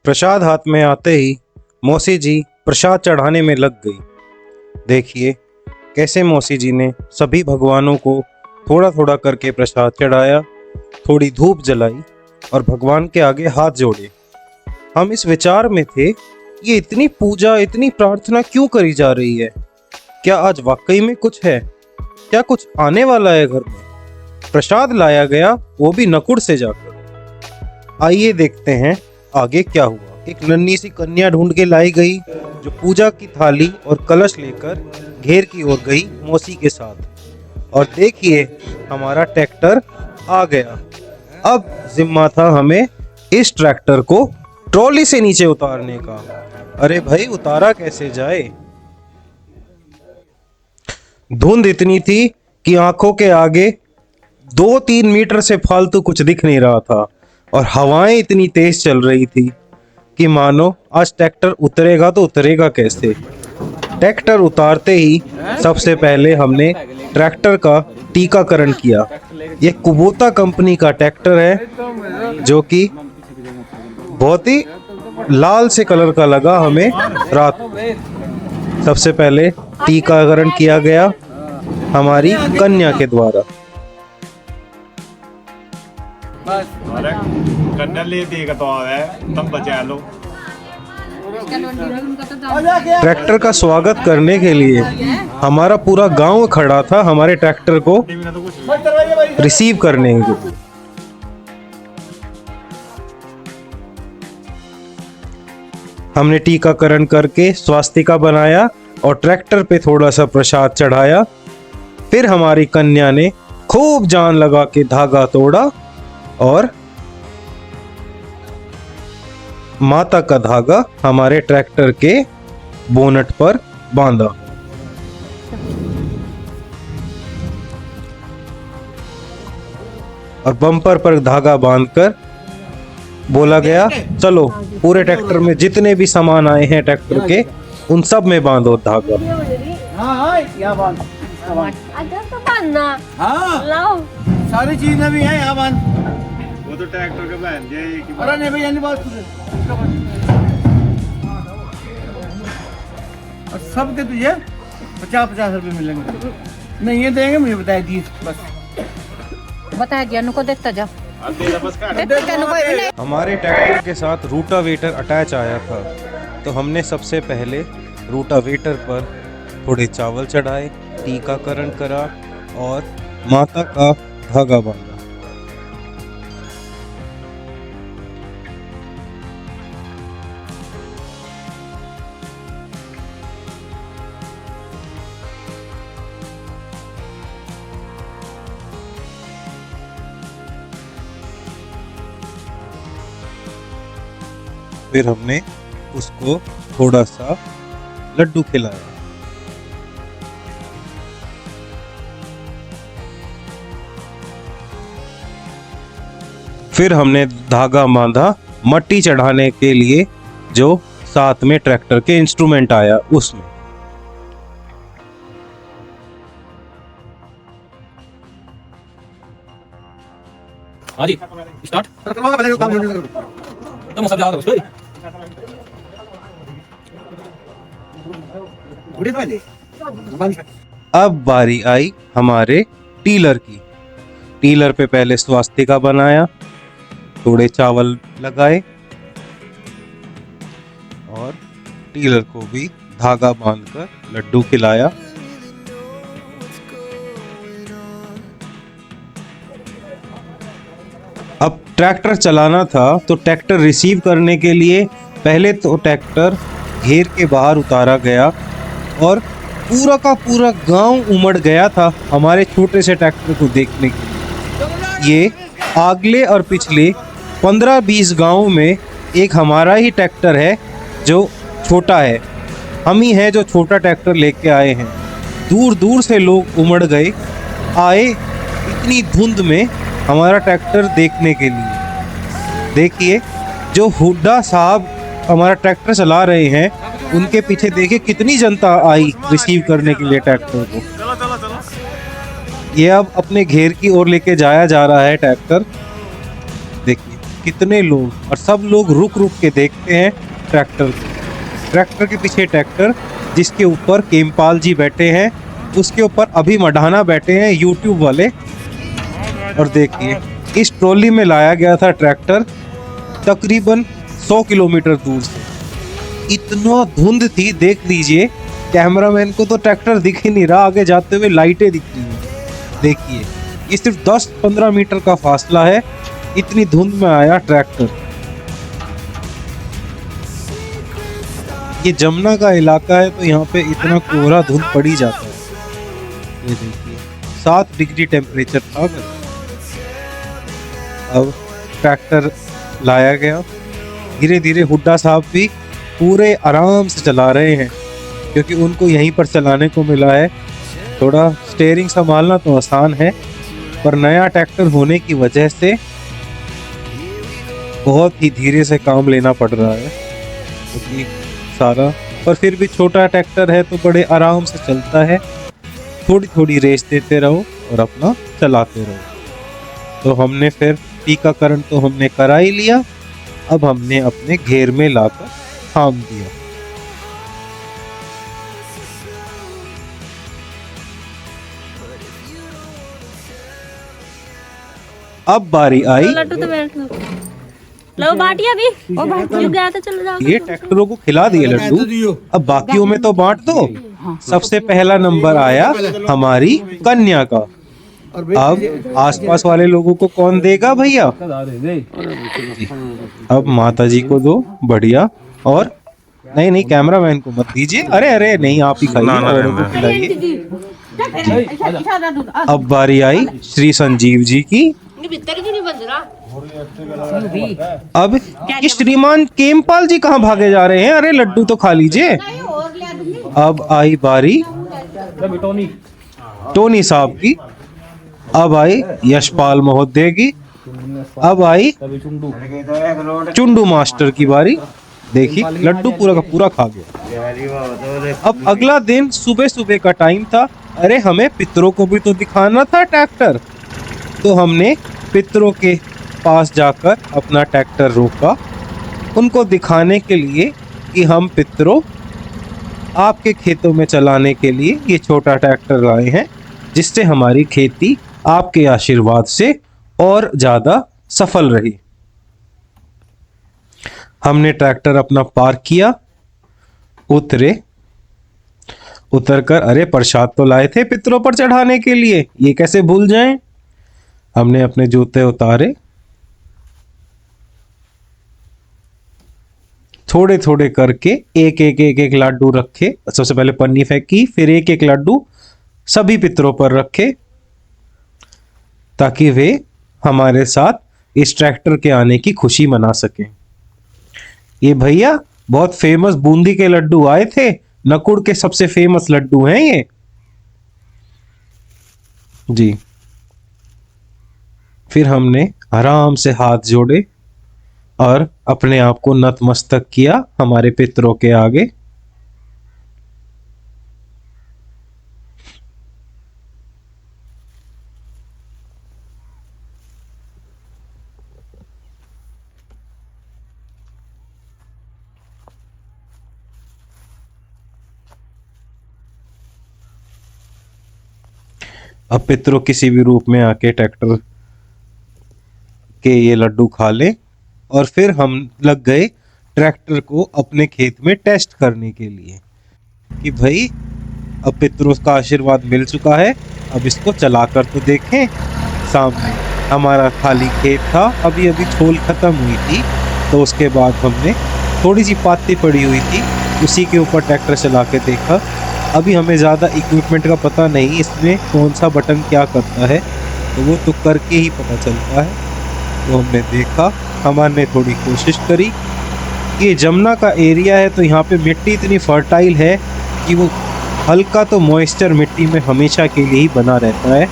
प्रसाद हाथ में आते ही मौसी जी प्रसाद चढ़ाने में लग गई। देखिए कैसे मौसी जी ने सभी भगवानों को थोड़ा थोड़ा करके प्रसाद चढ़ाया, थोड़ी धूप जलाई और भगवान के आगे हाथ जोड़े। हम इस विचार में थे, ये इतनी पूजा इतनी प्रार्थना क्यों करी जा रही है? क्या आज वाकई में कुछ है? क्या कुछ आने वाला है घर में? प्रसाद लाया गया, वो भी नकुड़ से जाकर। आइए देखते हैं आगे क्या हुआ। एक नन्ही सी कन्या ढूंढ के लाई गई जो पूजा की थाली और कलश लेकर घेर की ओर गई मौसी के साथ। और देखिए हमारा ट्रैक्टर आ गया। अब जिम्मा था हमें इस ट्रैक्टर को ट्रॉली से नीचे उतारने का। अरे भाई उतारा कैसे जाए? धुंध इतनी थी कि आंखों के आगे 2-3 मीटर से फालतू कुछ दिख नहीं रहा था और हवाएं इतनी तेज चल रही थी कि मानो आज ट्रैक्टर उतरेगा तो उतरेगा कैसे। ट्रैक्टर उतारते ही सबसे पहले हमने ट्रैक्टर का टीकाकरण किया। ये कुबोटा कंपनी का ट्रैक्टर है जो कि बहुत ही लाल से कलर का लगा हमें रात। सबसे पहले टीकाकरण किया गया हमारी कन्या के द्वारा। ट्रैक्टर का स्वागत करने के लिए हमारा पूरा गांव खड़ा था हमारे ट्रैक्टर को रिसीव करने के लिए। हमने टीकाकरण करके स्वास्तिका बनाया और ट्रैक्टर पे थोड़ा सा प्रसाद चढ़ाया। फिर हमारी कन्या ने खूब जान लगा के धागा तोड़ा और माता का धागा हमारे ट्रैक्टर के बोनट पर बांधा। और बम्पर पर धागा बांधकर बोला गया, चलो पूरे ट्रैक्टर में जितने भी सामान आए हैं ट्रैक्टर के उन सब में बांधो धागा। सारी चीजें भी हैं यहाँ बांध। वो तो ट्रैक्टर के बहन जे। अरे नहीं भैया नहीं बात तुझे। और सब के तुझे 50-50 रुपए मिलेंगे। नहीं ये देंगे, मुझे बताया दी बस। बताया दिया नुको देखता जा। हमारे ट्रैक्टर के साथ रूटावेटर अटैच आया था, तो हमने सबसे पहले रूटावेटर पर थोड़े चावल चढ़ाए, टीकाकरण करा और माता का धागा बांधा। फिर हमने उसको थोड़ा सा लड्डू खिलाया। फिर हमने धागा बांधा मट्टी चढ़ाने के लिए, जो साथ में ट्रैक्टर के इंस्ट्रूमेंट आया उसमें। हाँ जी स्टार्ट। तुम सब जाओ दोस्तों। अब बारी आई हमारे टीलर की। टीलर पे पहले स्वास्तिका बनाया, थोड़े चावल लगाए और टीलर को भी धागा बांधकर लड्डू खिलाया। अब ट्रैक्टर चलाना था, तो ट्रैक्टर रिसीव करने के लिए पहले तो ट्रैक्टर घेर के बाहर उतारा गया और पूरा का पूरा गांव उमड़ गया था हमारे छोटे से ट्रैक्टर को देखने के लिए। ये अगले और पिछले 15-20 गांव में एक हमारा ही ट्रैक्टर है जो छोटा है। हम ही हैं जो छोटा ट्रैक्टर लेके आए हैं। दूर दूर से लोग उमड़ गए आए इतनी धुंध में हमारा ट्रैक्टर देखने के लिए। देखिए जो हुड्डा साहब हमारा ट्रैक्टर चला रहे हैं, उनके पीछे देखिए कितनी जनता आई रिसीव करने के लिए ट्रैक्टर को। ये अब अपने घेर की ओर लेके जाया जा रहा है ट्रैक्टर। देखिए कितने लोग, और सब लोग रुक रुक के देखते हैं ट्रैक्टर को। ट्रैक्टर के पीछे ट्रैक्टर जिसके ऊपर केमपाल जी बैठे हैं, उसके ऊपर अभी मढ़ाना बैठे हैं यूट्यूब वाले। और देखिए इस ट्रॉली में लाया गया था ट्रैक्टर तकरीबन 100 किलोमीटर दूर से। इतना धुंध थी, देख लीजिए कैमरामैन को तो ट्रैक्टर दिख ही नहीं रहा, आगे जाते हुए लाइटें दिख रही हैं। देखिए ये सिर्फ 10-15 मीटर का फासला है, इतनी धुंध में आया ट्रैक्टर। ये जमुना का इलाका है तो यहाँ पे इतना कोहरा धुंध पड़ी जाता है। ये देखिए 7 डिग्री टेम्परेचर था। अब ट्रैक्टर लाया गया, धीरे धीरे हुड्डा साहब भी पूरे आराम से चला रहे हैं क्योंकि उनको यहीं पर चलाने को मिला है। थोड़ा स्टीयरिंग संभालना तो आसान है, पर नया ट्रैक्टर होने की वजह से बहुत ही धीरे से काम लेना पड़ रहा है क्योंकि सारा, पर फिर भी छोटा ट्रैक्टर है तो बड़े आराम से चलता है। थोड़ी थोड़ी रेस देते रहो और अपना चलाते रहो। तो हमने फिर टीकाकरण तो हमने करा ही लिया, अब हमने अपने घेर में लाकर थाम दिया। अब बारी आई, लड्डू तो बैठ लो, लो बाटिया भी जो गया था, चलो जाओ। ये ट्रैक्टरों को खिला दिए लड्डू, अब बाकियों में तो बांट दो। सबसे पहला नंबर आया हमारी कन्या का। अब आसपास वाले लोगों को कौन देगा भैया? अब माता जी को दो, बढ़िया। और नहीं नहीं, कैमरामैन को मत दीजिए, अरे अरे नहीं, आप ही खाइए, औरों को खिलाइए। अब बारी आई श्री संजीव जी की। अब ये श्रीमान केमपाल जी कहाँ भागे जा रहे हैं? अरे लड्डू तो खा लीजिए। अब आई बारी टोनी साहब की। अब आई यशपाल महोदय की। अब आई चुंडू मास्टर की बारी। देखिए लड्डू पूरा का पूरा खा गया। अब अगला दिन सुबह सुबह का टाइम था, अरे हमें पितरों को भी तो दिखाना था ट्रैक्टर, तो हमने पितरों के पास जाकर अपना ट्रैक्टर रोका, उनको दिखाने के लिए कि हम पितरों आपके खेतों में चलाने के लिए ये छोटा ट्रैक्टर लाए हैं, जिससे हमारी खेती आपके आशीर्वाद से और ज़्यादा सफल रही। हमने ट्रैक्टर अपना पार्क किया, उतरकर अरे प्रसाद तो लाए थे पितरों पर चढ़ाने के लिए, ये कैसे भूल जाएं। हमने अपने जूते उतारे, थोड़े थोड़े करके एक लड्डू रखे। सबसे पहले पन्नी फेंकी, फिर एक लड्डू सभी पितरों पर रखे ताकि वे हमारे साथ इस ट्रैक्टर के आने की खुशी मना सकें। ये भैया बहुत फेमस बूंदी के लड्डू आए थे, नकुड़ के सबसे फेमस लड्डू हैं ये जी। फिर हमने आराम से हाथ जोड़े और अपने आप को नतमस्तक किया हमारे पितरों के आगे। अब पितरों किसी भी रूप में आके ट्रैक्टर के ये लड्डू खा ले, और फिर हम लग गए ट्रैक्टर को अपने खेत में टेस्ट करने के लिए कि भाई अब पितरों का आशीर्वाद मिल चुका है, अब इसको चलाकर तो देखें। सामने हमारा खाली खेत था, अभी अभी छोल खत्म हुई थी, तो उसके बाद हमने थोड़ी सी पाती पड़ी हुई थी, उसी के ऊपर ट्रैक्टर चला के देखा। अभी हमें ज़्यादा इक्विपमेंट का पता नहीं, इसमें कौन सा बटन क्या करता है, तो वो तो करके ही पता चलता है। तो हमने देखा, हमने थोड़ी कोशिश करी। ये जमुना का एरिया है तो यहाँ पे मिट्टी इतनी फर्टाइल है कि वो हल्का तो मॉइस्चर मिट्टी में हमेशा के लिए ही बना रहता है।